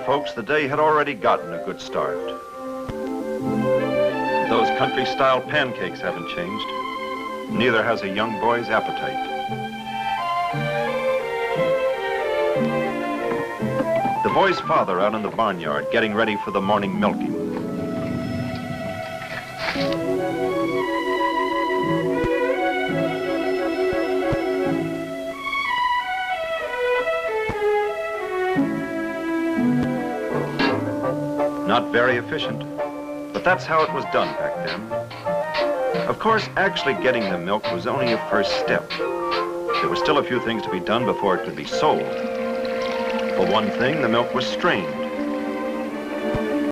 folks, the day had already gotten a good start. Those country-style pancakes haven't changed. Neither has a young boy's appetite. The boy's father out in the barnyard getting ready for the morning milking. Not very efficient, but that's how it was done back then. Of course, actually getting the milk was only a first step. There were still a few things to be done before it could be sold. For one thing, the milk was strained.